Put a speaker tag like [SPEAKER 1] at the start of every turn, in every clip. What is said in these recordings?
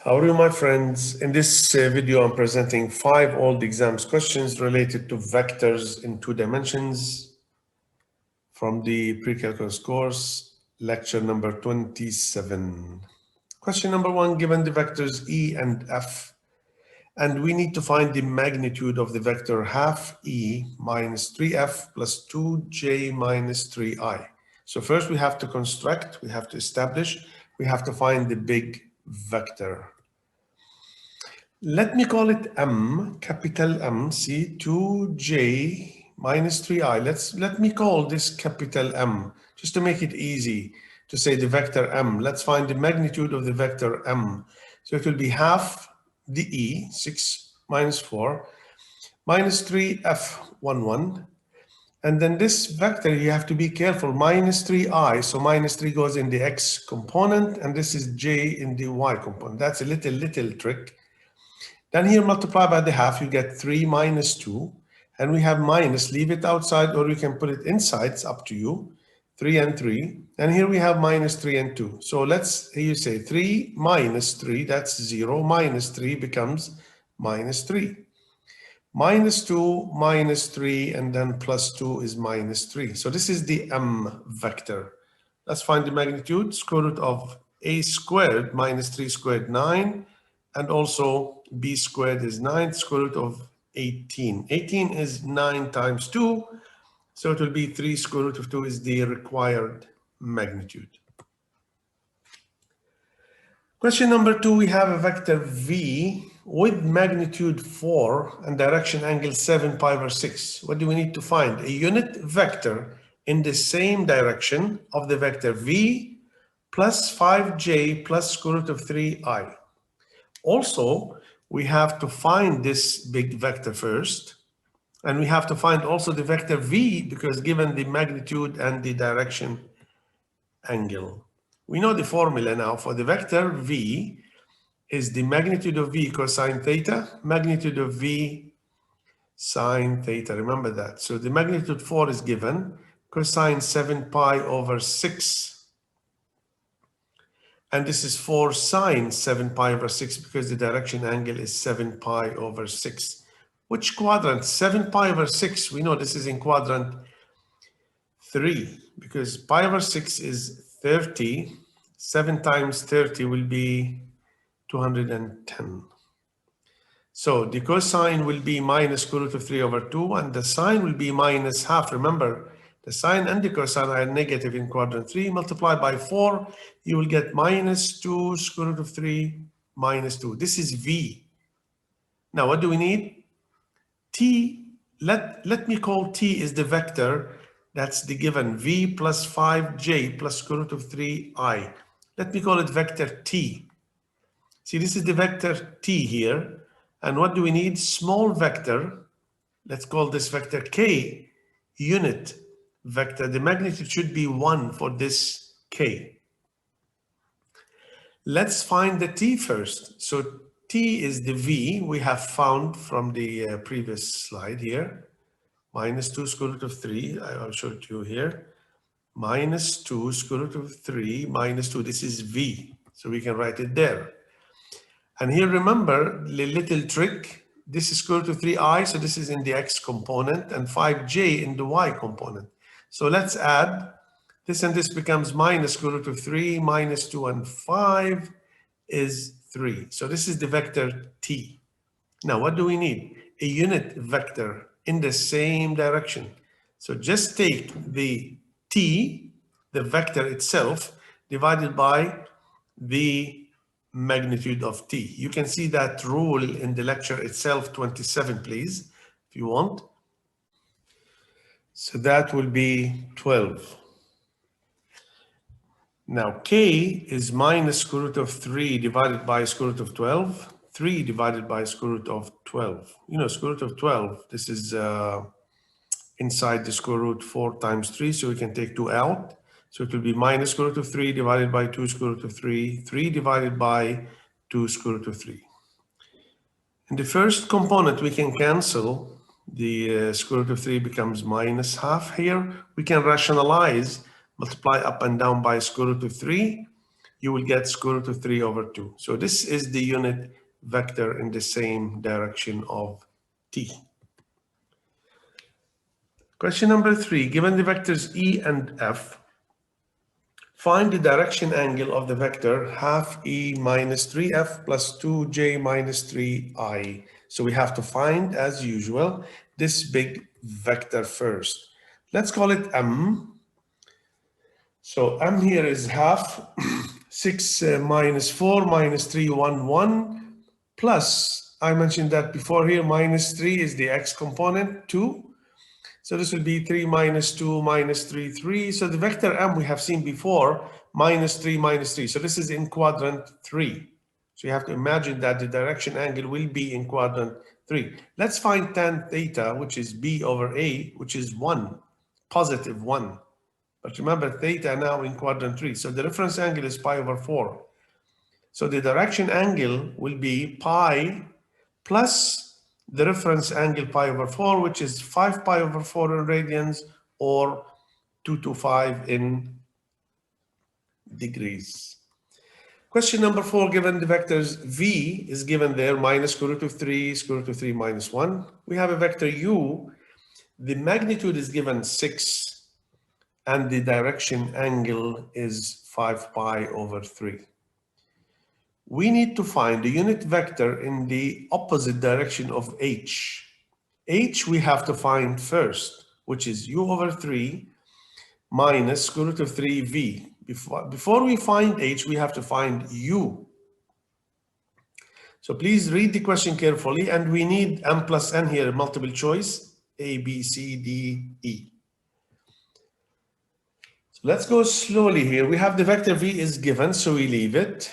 [SPEAKER 1] How are you, my friends? In this video, I'm presenting 5 old exams questions related to vectors in 2 dimensions from the pre-calculus course, lecture number 27. Question number 1, given the vectors E and F, and we need to find the magnitude of the vector half E minus 3F plus 2J minus 3I. So first we have to construct, we have to establish, we have to find the big vector. Let me call it M, capital M, see, 2J minus 3I. Let me call this capital M, just to make it easy to say the vector M. Let's find the magnitude of the vector M. So it will be half the E, 6 minus 4, minus 3F11. And then this vector, you have to be careful, minus 3I. So minus 3 goes in the X component, and this is J in the Y component. That's a little trick. Then here multiply by the half, you get 3 minus 2. And we have minus, leave it outside or you can put it inside, it's up to you. 3 and 3. And here we have minus 3 and 2. So here you say 3 minus 3, that's 0. Minus 3 becomes minus 3. Minus 2, minus 3, and then plus 2 is minus 3. So this is the M vector. Let's find the magnitude. Square root of a squared minus 3 squared, 9. And also b squared is 9, square root of 18. 18 is 9 times 2, so it will be 3 square root of 2 is the required magnitude. Question number 2, we have a vector v with magnitude 4 and direction angle 7 pi over 6. What do we need to find? A unit vector in the same direction of the vector v plus 5j plus square root of 3i. Also, we have to find this big vector first, and we have to find also the vector v because given the magnitude and the direction angle. We know the formula now for the vector v is the magnitude of v cosine theta, magnitude of v sine theta, remember that. So the magnitude 4 is given, cosine 7 pi over 6. And this is 4 sine 7 pi over 6 because the direction angle is 7 pi over 6. Which quadrant? 7 pi over 6. We know this is in quadrant 3 because pi over 6 is 30. 7 times 30 will be 210. So the cosine will be minus square root of 3 over 2 and the sine will be minus half. Remember, the sine and the cosine are negative in quadrant 3. Multiply by 4, you will get minus 2 square root of 3 minus 2. This is v. Now, what do we need? T. Let me call t is the vector. That's the given v plus 5j plus square root of 3i. Let me call it vector t. See, this is the vector t here. And what do we need? Small vector. Let's call this vector k, unit vector. The magnitude should be 1 for this k. Let's find the t first. So t is the v we have found from the previous slide here. Minus 2 square root of 3. I'll show it to you here. Minus 2 square root of 3 minus 2. This is v. So we can write it there. And here, remember the little trick. This is square root of 3i. So this is in the x component and 5j in the y component. So let's add this and this becomes minus square root of 3 minus 2 and 5 is 3. So this is the vector t. Now what do we need? A unit vector in the same direction. So just take the t, the vector itself, divided by the magnitude of t. You can see that rule in the lecture itself, 27, please, if you want. So that will be 12. Now, k is minus square root of 3 divided by square root of 12. 3 divided by square root of 12. You know, square root of 12, this is inside the square root 4 times 3, so we can take 2 out. So it will be minus square root of 3 divided by 2 square root of 3. 3 divided by 2 square root of 3. In the first component, we can cancel. The square root of 3 becomes minus half here. We can rationalize, multiply up and down by square root of 3. you will get square root of 3 over 2. So this is the unit vector in the same direction of t. Question number 3, given the vectors E and F, find the direction angle of the vector half E minus 3F plus 2J minus 3I. So we have to find, as usual, this big vector first. Let's call it M. So M here is half 6 minus 4 minus 3, 1, 1, plus, I mentioned that before here, minus 3 is the X component, 2. So this will be 3 minus 2 minus 3, 3. So the vector M we have seen before, minus 3 minus 3. So this is in quadrant 3. So you have to imagine that the direction angle will be in quadrant 3. Let's find tan theta, which is B over A, which is 1, positive 1. But remember, theta now in quadrant 3. So the reference angle is pi over 4. So the direction angle will be pi plus the reference angle pi over 4, which is 5 pi over 4 in radians, or 225 in degrees. Question number 4, given the vectors V is given there, minus square root of 3, square root of 3 minus 1. We have a vector U. The magnitude is given 6, and the direction angle is 5 pi over 3. We need to find the unit vector in the opposite direction of H. H we have to find first, which is U over 3 minus square root of 3V. Before we find H, we have to find U. So please read the question carefully, and we need M plus N here, multiple choice, A, B, C, D, E. So let's go slowly here. We have the vector V is given, so we leave it.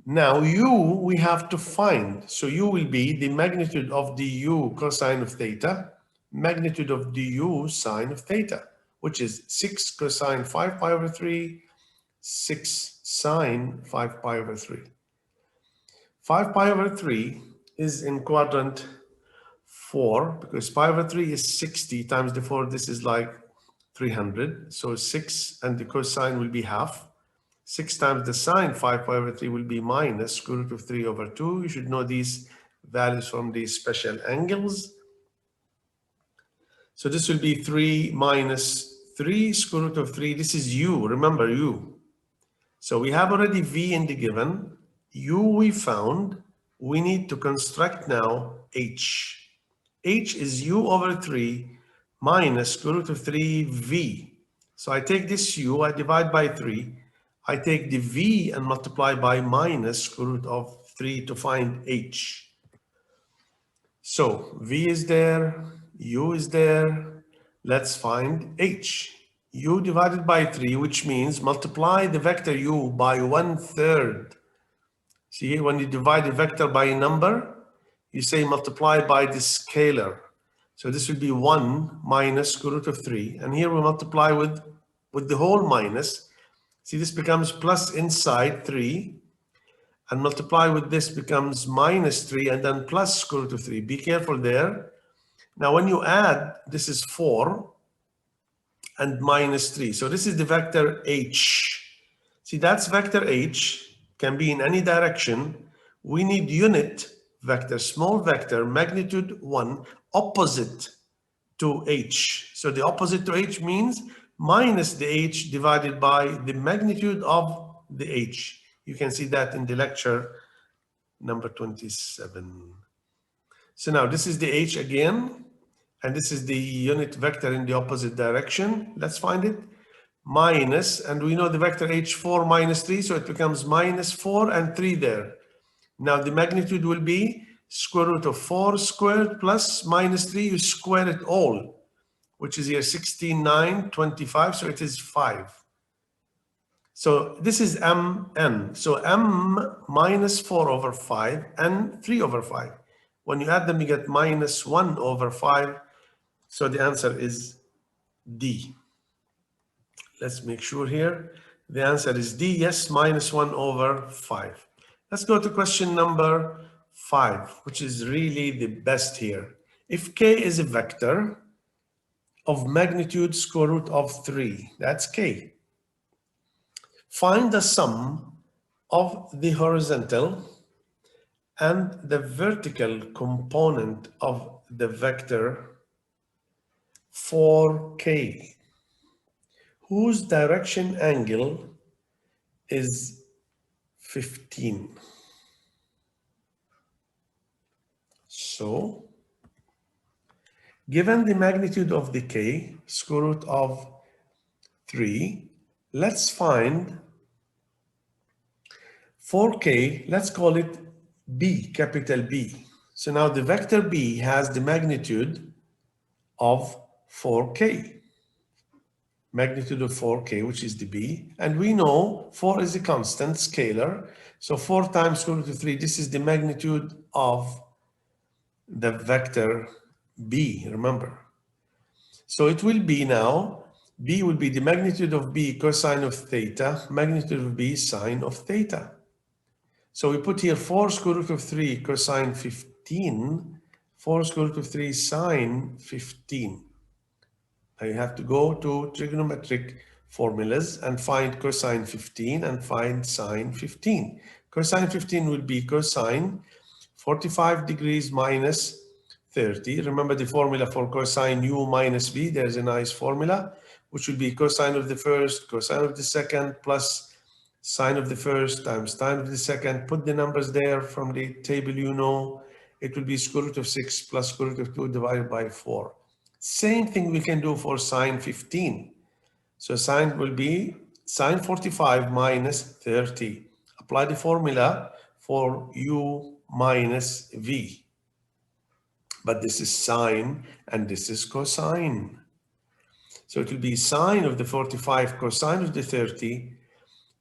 [SPEAKER 1] Now U we have to find. So U will be the magnitude of the U cosine of theta, magnitude of the U sine of theta, which is 6 cosine 5 pi over 3, 6 sine 5 pi over 3. 5 pi over 3 is in quadrant 4, because pi over 3 is 60 times the 4, this is like 300. So 6, and the cosine will be half. 6 times the sine 5 pi over 3 will be minus square root of 3 over 2. You should know these values from these special angles. So this will be 3 minus 3 square root of 3. This is U, remember U. So we have already V in the given. U we found. We need to construct now H. H is U over 3 minus square root of 3V. So I take this U, I divide by 3. I take the V and multiply by minus square root of 3 to find H. So V is there, U is there. Let's find H. U divided by 3, which means multiply the vector U by 1/3. See, when you divide a vector by a number, you say multiply by the scalar. So this will be 1 minus square root of 3. And here we multiply with the whole minus. See, this becomes plus inside 3, and multiply with this becomes minus 3, and then plus square root of 3. Be careful there. Now, when you add, this is 4 and minus 3. So this is the vector H. See, that's vector H, can be in any direction. We need unit vector, small vector, magnitude 1, opposite to H. So the opposite to H means minus the H divided by the magnitude of the H. You can see that in the lecture number 27. So now this is the H again, and this is the unit vector in the opposite direction. Let's find it. Minus, and we know the vector H4 minus 3, so it becomes minus 4 and 3 there. Now the magnitude will be square root of 4 squared plus minus 3, you square it all, which is here 16, 9, 25, so it is 5. So this is Mn. So M minus 4 over 5 and 3 over 5. When you add them, you get minus 1 over 5. So the answer is D. Let's make sure here. The answer is D, yes, minus 1 over 5. Let's go to question number 5, which is really the best here. If K is a vector of magnitude square root of 3, that's K. Find the sum of the horizontal and the vertical component of the vector 4k, whose direction angle is 15. So, given the magnitude of the k, square root of 3, let's find 4k, let's call it b, capital B. So now the vector b has the magnitude of 4k, magnitude of 4k, which is the b, and we know 4 is a constant scalar, so 4 times square root of 3, this is the magnitude of the vector b, remember. So it will be now, b will be the magnitude of b cosine of theta, magnitude of b sine of theta. So we put here 4 square root of 3 cosine 15, 4 square root of 3 sine 15. Now you have to go to trigonometric formulas and find cosine 15 and find sine 15. Cosine 15 will be cosine 45 degrees minus 30. Remember the formula for cosine u minus v, there's a nice formula, which will be cosine of the first, cosine of the second, plus sine of the first times sine of the second. Put the numbers there from the table you know. It will be square root of 6 plus square root of 2 divided by 4. Same thing we can do for sine 15. So sine will be sine 45 minus 30. Apply the formula for u minus v. But this is sine and this is cosine. So it will be sine of the 45 cosine of the 30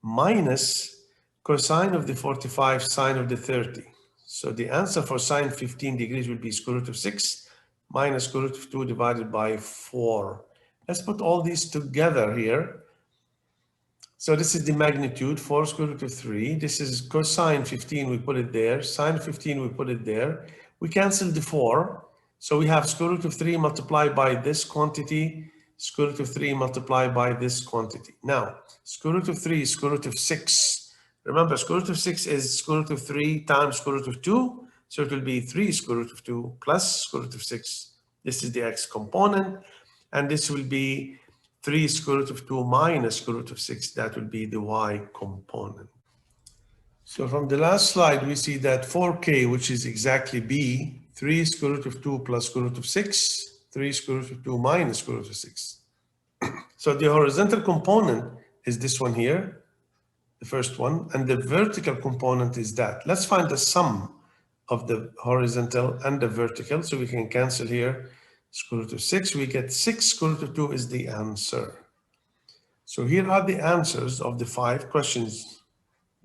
[SPEAKER 1] minus cosine of the 45 sine of the 30. So the answer for sine 15 degrees will be square root of 6 minus square root of 2 divided by 4. Let's put all these together here. So this is the magnitude, 4 square root of 3. This is cosine 15, we put it there. Sine 15, we put it there. We cancel the 4. So we have square root of 3 multiplied by this quantity, square root of 3 multiplied by this quantity. Now, square root of 3 is square root of 6. Remember, square root of 6 is square root of 3 times square root of 2. So it will be 3 square root of 2 plus square root of 6. This is the x component. And this will be 3 square root of 2 minus square root of 6. That will be the y component. So from the last slide, we see that 4k, which is exactly b, 3 square root of 2 plus square root of 6, 3 square root of 2 minus square root of 6. So the horizontal component is this one here, the first one, and the vertical component is that. Let's find the sum of the horizontal and the vertical, so we can cancel here square root of 6. We get 6 square root of 2 is the answer. So here are the answers of the 5 questions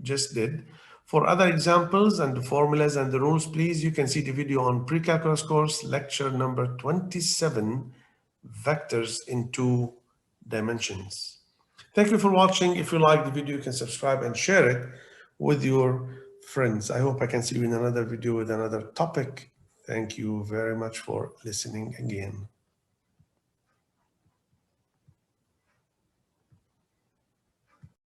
[SPEAKER 1] just did. For other examples and the formulas and the rules, please, you can see the video on Pre-Calculus course, lecture number 27, Vectors in 2 Dimensions. Thank you for watching. If you like the video, you can subscribe and share it with your friends. I hope I can see you in another video with another topic. Thank you very much for listening again.